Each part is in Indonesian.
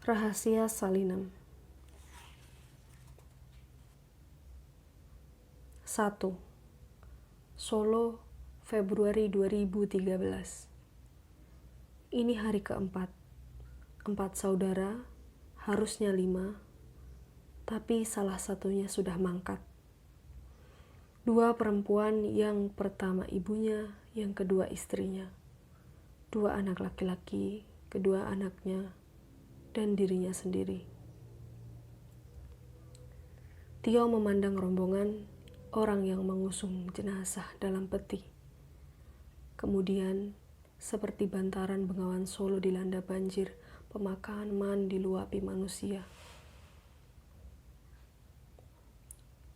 Rahasia Salinem. 1. Solo, Februari 2013. Ini hari keempat. 4 saudara, harusnya 5, tapi salah satunya sudah mangkat. 2 perempuan, yang pertama ibunya, yang kedua istrinya. 2 anak laki-laki, kedua anaknya, dan dirinya sendiri. Tio memandang rombongan orang yang mengusung jenazah dalam peti. Kemudian, seperti bantaran Bengawan Solo dilanda banjir, pemakaman diluapi manusia.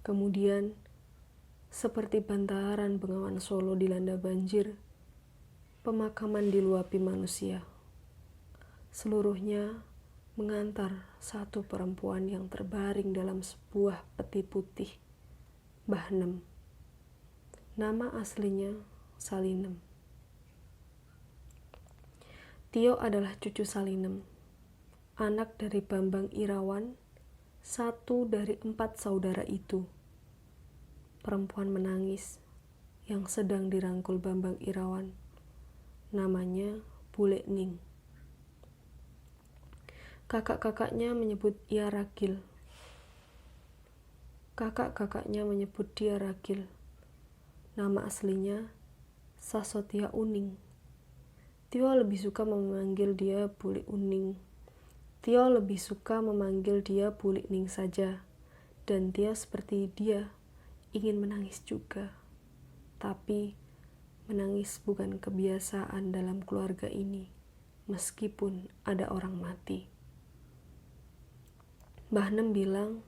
Kemudian, seperti bantaran Bengawan Solo dilanda banjir, pemakaman diluapi manusia. Seluruhnya mengantar satu perempuan yang terbaring dalam sebuah peti putih, Bahnem. Nama aslinya Salinem. Tio adalah cucu Salinem, anak dari Bambang Irawan, satu dari 4 saudara itu. Perempuan menangis yang sedang dirangkul Bambang Irawan. Namanya Bule Ning. Kakak-kakaknya menyebut ia Ragil. Kakak-kakaknya menyebut dia Ragil. Nama aslinya Sasotia Uning. Tio lebih suka memanggil dia Bule Uning. Tio lebih suka memanggil dia Bule Ning saja. Dan Tio seperti dia ingin menangis juga. Tapi menangis bukan kebiasaan dalam keluarga ini, meskipun ada orang mati. Bahnem bilang,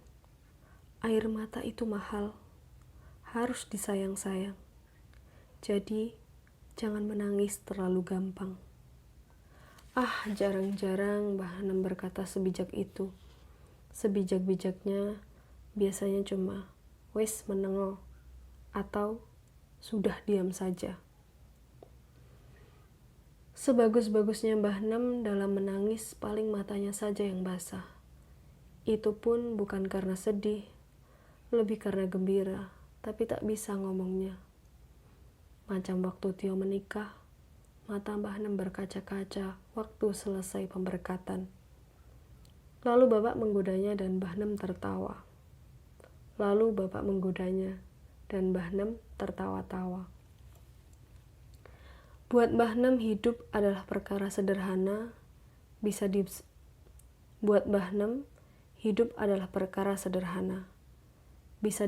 air mata itu mahal, harus disayang-sayang. Jadi, jangan menangis terlalu gampang. Jarang-jarang Bahnem berkata sebijak itu. Sebijak-bijaknya biasanya cuma, wes menengo, atau sudah diam saja. Sebagus-bagusnya Bahnem dalam menangis, paling matanya saja yang basah. Itu pun bukan karena sedih, lebih karena gembira, tapi tak bisa ngomongnya. Macam waktu Tio menikah, mata Bahnem berkaca-kaca waktu selesai pemberkatan. Lalu bapak menggodanya dan Bahnem tertawa. Lalu bapak menggodanya dan Bahnem tertawa-tawa. Buat Bahnem hidup adalah perkara sederhana, bisa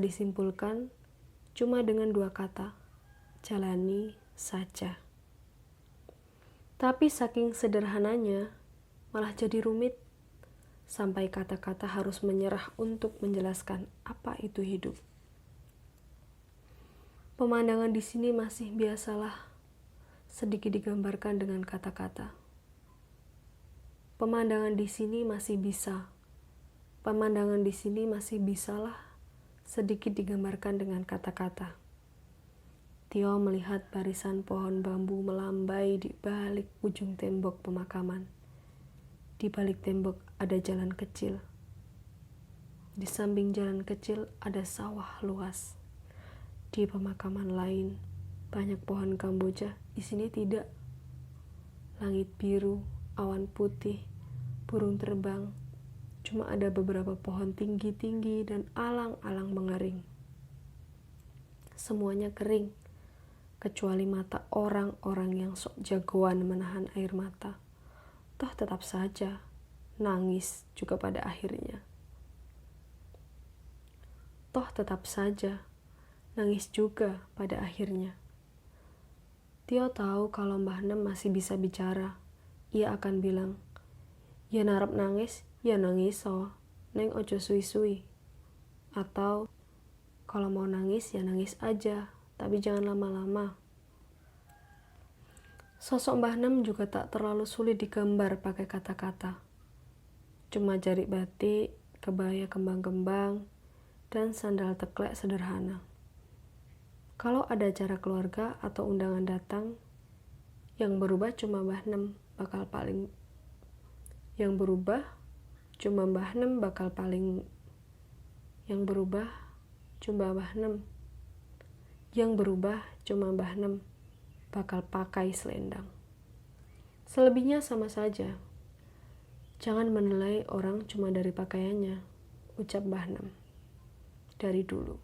disimpulkan cuma dengan 2 kata, jalani saja. Tapi saking sederhananya, malah jadi rumit, sampai kata-kata harus menyerah untuk menjelaskan apa itu hidup. Pemandangan di sini masih biasalah, sedikit digambarkan dengan kata-kata. Pemandangan di sini masih bisalah sedikit digambarkan dengan kata-kata. Tio melihat barisan pohon bambu melambai di balik ujung tembok pemakaman. Di balik tembok ada jalan kecil. Di samping jalan kecil ada sawah luas. Di pemakaman lain banyak pohon kamboja, di sini tidak. Langit biru, awan putih, burung terbang. Cuma ada beberapa pohon tinggi-tinggi dan alang-alang mengering. Semuanya kering, kecuali mata orang-orang yang sok jagoan menahan air mata. Toh tetap saja, nangis juga pada akhirnya. Tio tahu kalau Mbah Nem masih bisa bicara. Ia akan bilang, ya narap nangis, ya nangis so, neng ojo suwi-suwi. Atau, kalau mau nangis ya nangis aja, tapi jangan lama-lama. Sosok Mbah Nem juga tak terlalu sulit digambar pakai kata-kata. Cuma jari batik, kebaya kembang-kembang, dan sandal teklek sederhana. Kalau ada acara keluarga atau undangan datang, yang berubah cuma Mbah Nem cuma Mbah Nem bakal paling yang berubah cuma Mbah Nem. Yang berubah cuma Mbah Nem bakal pakai selendang. Selebihnya sama saja. Jangan menilai orang cuma dari pakaiannya, ucap Mbah Nem dari dulu.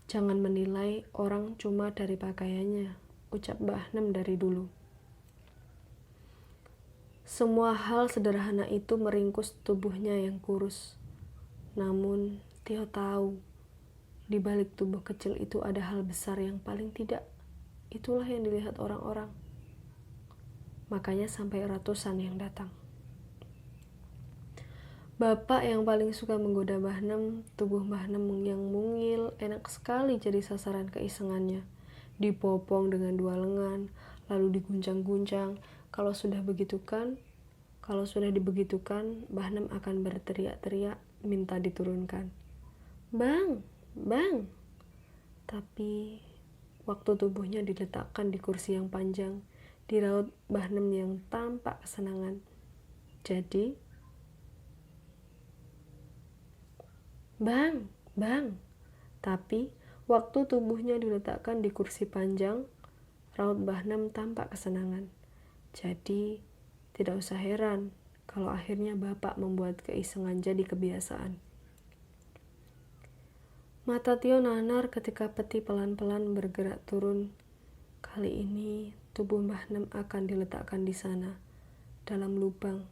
Jangan menilai orang cuma dari pakaiannya, ucap Mbah Nem dari dulu. Semua hal sederhana itu meringkus tubuhnya yang kurus. Namun, Tio tahu, di balik tubuh kecil itu ada hal besar yang paling tidak. Itulah yang dilihat orang-orang. Makanya sampai ratusan yang datang. Bapak yang paling suka menggoda Mbah Nem, tubuh Mbah Nem yang mungil, enak sekali jadi sasaran keisengannya. Dipopong dengan dua lengan, lalu diguncang-guncang. Kalau sudah dibegitukan, Mbah Nem akan berteriak-teriak, minta diturunkan. Bang, bang. Tapi waktu tubuhnya diletakkan di kursi yang panjang, di raut Mbah Nem yang tampak kesenangan. Jadi, bang, bang. Tapi waktu tubuhnya diletakkan di kursi panjang, raut Mbah Nem tampak kesenangan. Jadi, tidak usah heran kalau akhirnya Bapak membuat keisengan jadi kebiasaan. Mata Tio nanar ketika peti pelan-pelan bergerak turun. Kali ini tubuh Mbah Nem akan diletakkan di sana, dalam lubang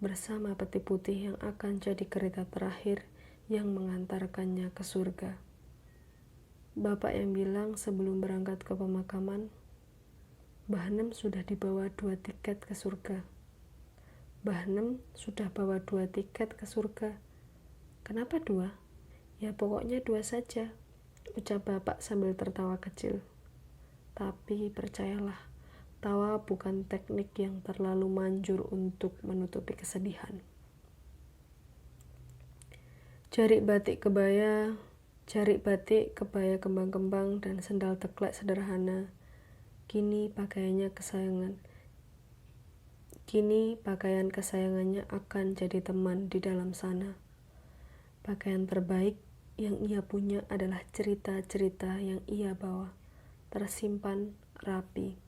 bersama peti putih yang akan jadi kereta terakhir yang mengantarkannya ke surga. Bapak yang bilang sebelum berangkat ke pemakaman, Mbah Nem sudah dibawa 2 tiket ke surga. Mbah Nem sudah bawa 2 tiket ke surga. Kenapa 2? Ya pokoknya 2 saja, ucap Bapak sambil tertawa kecil. Tapi percayalah, tawa bukan teknik yang terlalu manjur untuk menutupi kesedihan. Jarik batik, kebaya kembang-kembang, dan sendal teklek sederhana. Kini pakaian kesayangannya akan jadi teman di dalam sana. Pakaian terbaik yang ia punya adalah cerita-cerita yang ia bawa, tersimpan rapi.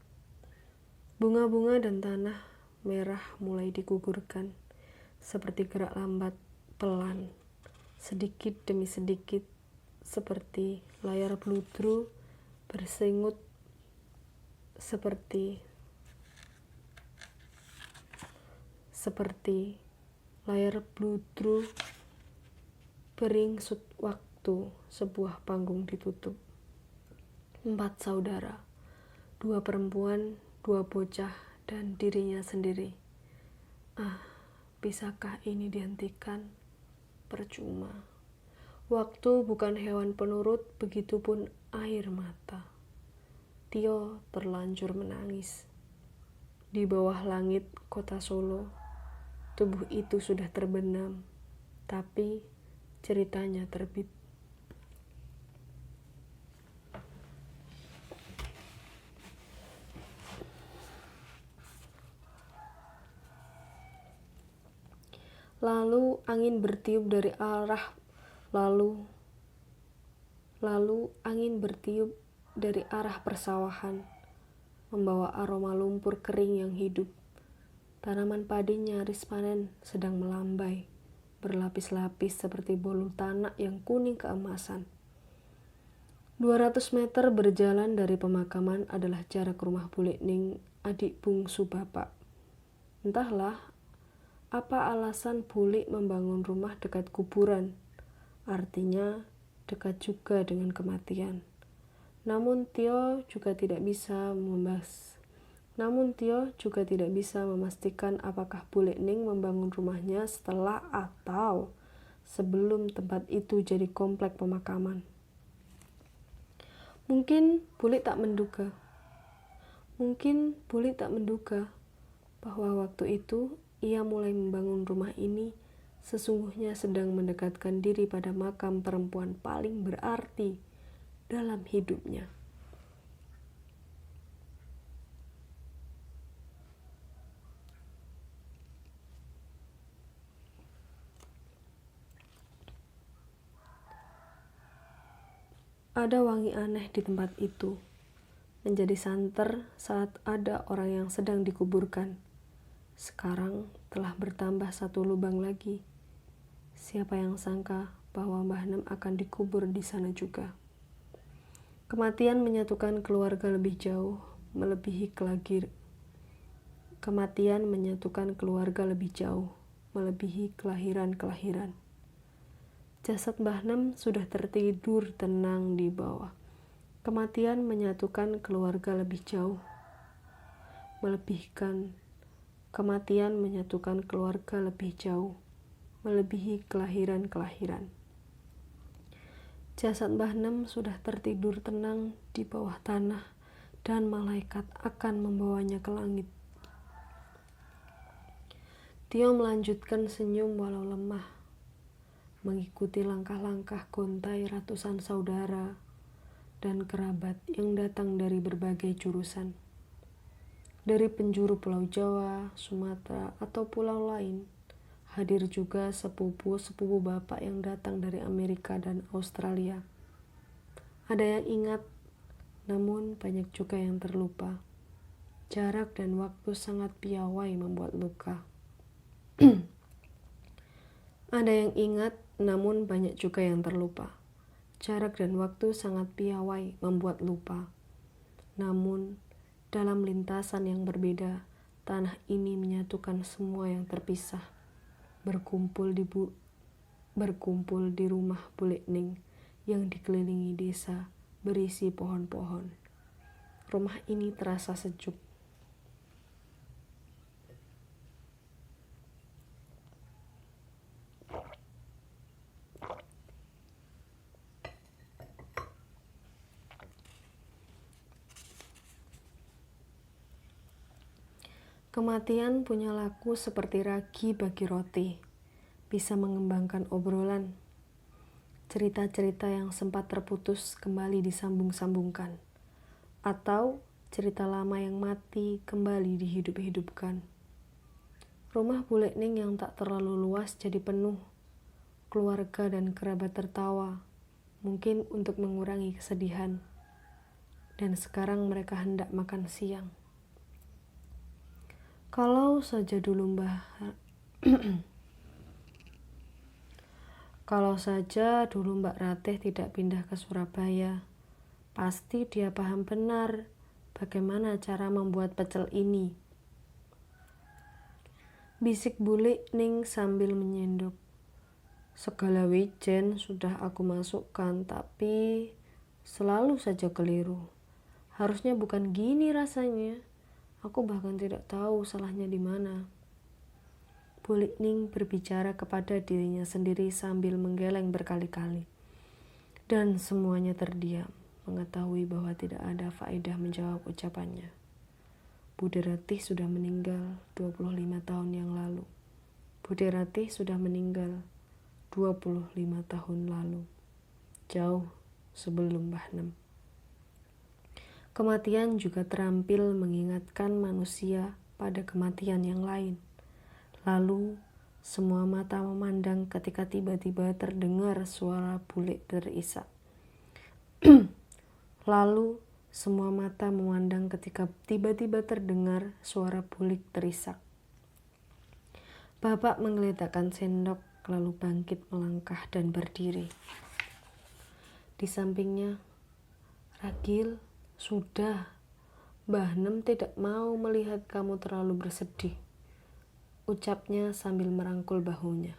Bunga-bunga dan tanah merah mulai digugurkan, seperti gerak lambat, pelan, sedikit demi sedikit, seperti layar bludru bersingut, seperti layar bludru beringsut waktu sebuah panggung ditutup. 4 saudara, 2 perempuan, 2 bocah, dan dirinya sendiri. Bisakah ini dihentikan? Percuma. Waktu bukan hewan penurut, begitupun air mata. Tio terlanjur menangis. Di bawah langit kota Solo, tubuh itu sudah terbenam, tapi ceritanya terbit. Lalu angin bertiup dari arah persawahan, membawa aroma lumpur kering yang hidup. Tanaman padi nyaris panen sedang melambai, berlapis-lapis seperti bolu tanah yang kuning keemasan. 200 meter berjalan dari pemakaman adalah jarak rumah Bule Ning, adik bungsu Bapak. Entahlah apa alasan Bule membangun rumah dekat kuburan, artinya dekat juga dengan kematian. Namun Tio juga tidak bisa memastikan apakah Bule Ning membangun rumahnya setelah atau sebelum tempat itu jadi komplek pemakaman. Mungkin Bule tak menduga bahwa waktu itu ia mulai membangun rumah ini sesungguhnya sedang mendekatkan diri pada makam perempuan paling berarti dalam hidupnya. Ada wangi aneh di tempat itu, menjadi santer saat ada orang yang sedang dikuburkan. Sekarang telah bertambah satu lubang lagi. Siapa yang sangka bahwa Mbah Nem akan dikubur di sana juga. Kematian menyatukan keluarga lebih jauh, melebihi Kematian menyatukan keluarga lebih jauh, melebihi kelahiran-kelahiran. Jasad Mbah Nem sudah tertidur tenang di bawah. Kematian menyatukan keluarga lebih jauh, Kematian menyatukan keluarga lebih jauh, melebihi kelahiran-kelahiran. Jasad Mbah Nem sudah tertidur tenang di bawah tanah, dan malaikat akan membawanya ke langit. Tio melanjutkan senyum walau lemah, mengikuti langkah-langkah gontai ratusan saudara dan kerabat yang datang dari berbagai jurusan. Dari penjuru Pulau Jawa, Sumatera, atau pulau lain, hadir juga sepupu-sepupu bapak yang datang dari Amerika dan Australia. Ada yang ingat, namun banyak juga yang terlupa. Jarak dan waktu sangat piawai membuat luka. Ada yang ingat, namun banyak juga yang terlupa. Jarak dan waktu sangat piawai membuat lupa. Namun, dalam lintasan yang berbeda, tanah ini menyatukan semua yang terpisah. Berkumpul di rumah Bule Ning yang dikelilingi desa berisi pohon-pohon. Rumah ini terasa sejuk. Kematian punya laku seperti ragi bagi roti, bisa mengembangkan obrolan. Cerita-cerita yang sempat terputus kembali disambung-sambungkan, atau cerita lama yang mati kembali dihidup-hidupkan. Rumah Bule Ning yang tak terlalu luas jadi penuh. Keluarga dan kerabat tertawa, mungkin untuk mengurangi kesedihan. Dan sekarang mereka hendak makan siang. Kalau saja dulu Mbak Ratih tidak pindah ke Surabaya, pasti dia paham benar bagaimana cara membuat pecel ini. Bisik Bule Ning sambil menyendok. Segala wijen sudah aku masukkan, tapi selalu saja keliru. Harusnya bukan gini rasanya. Aku bahkan tidak tahu salahnya di mana. Bule Ning berbicara kepada dirinya sendiri sambil menggeleng berkali-kali. Dan semuanya terdiam, mengetahui bahwa tidak ada faedah menjawab ucapannya. Bude Ratih sudah meninggal 25 tahun yang lalu. Bude Ratih sudah meninggal 25 tahun lalu. Jauh sebelum Mbah Nem. Kematian juga terampil mengingatkan manusia pada kematian yang lain. Lalu, semua mata memandang ketika tiba-tiba terdengar suara bule terisak. Lalu, semua mata memandang ketika tiba-tiba terdengar suara bulik terisak. Bapak menggeletakkan sendok, lalu bangkit melangkah dan berdiri. Di sampingnya, Ragil, sudah, Mbah Nem tidak mau melihat kamu terlalu bersedih, ucapnya sambil merangkul bahunya.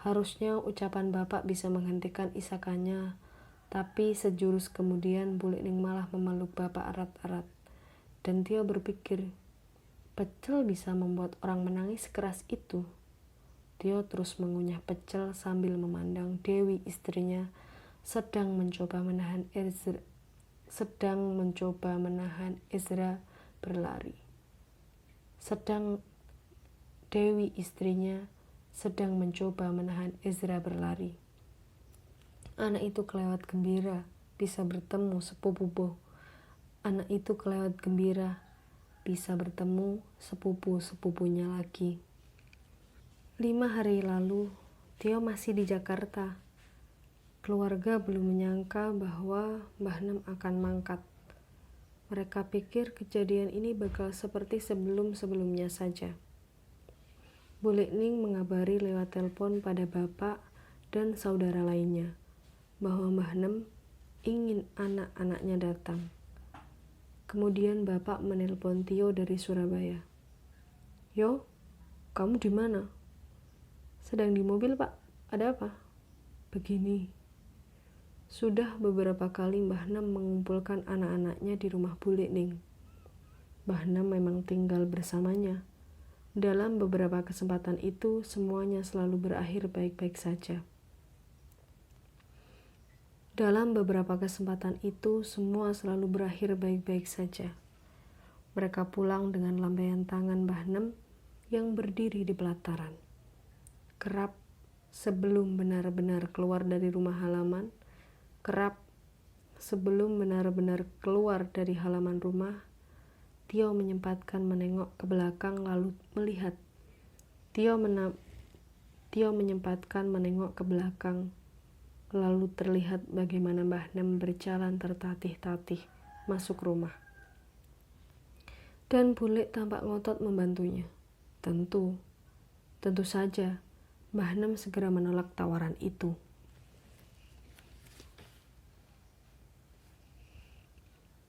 Harusnya ucapan bapak bisa menghentikan isakannya, tapi sejurus kemudian Bule Ning malah memeluk bapak erat-erat. Dan Tio berpikir, pecel bisa membuat orang menangis keras itu. Tio terus mengunyah pecel sambil memandang Dewi istrinya sedang mencoba menahan Ezra berlari. Dewi istrinya sedang mencoba menahan Ezra berlari. Anak itu kelewat gembira bisa bertemu sepupu-sepupunya lagi. 5 hari lalu, Tio masih di Jakarta. Keluarga belum menyangka bahwa Mbah Nem akan mangkat. Mereka pikir kejadian ini bakal seperti sebelum-sebelumnya saja. Bu Lekning mengabari lewat telepon pada bapak dan saudara lainnya bahwa Mbah Nem ingin anak-anaknya datang. Kemudian bapak menelpon Tio dari Surabaya. "Yo, kamu di mana?" "Sedang di mobil, Pak. Ada apa?" "Begini. Sudah beberapa kali Mbah Nem mengumpulkan anak-anaknya di rumah Bu Lekning. Mbah Nem memang tinggal bersamanya. Dalam beberapa kesempatan itu, semuanya selalu berakhir baik-baik saja. Mereka pulang dengan lambaian tangan Mbah Nem yang berdiri di pelataran. Kerap sebelum benar-benar keluar dari halaman rumah, Tio menyempatkan menengok ke belakang lalu melihat. Tio menyempatkan menengok ke belakang, lalu terlihat bagaimana Mbah Nem berjalan tertatih-tatih masuk rumah. Dan Bule tampak ngotot membantunya. Tentu saja, Mbah Nem segera menolak tawaran itu.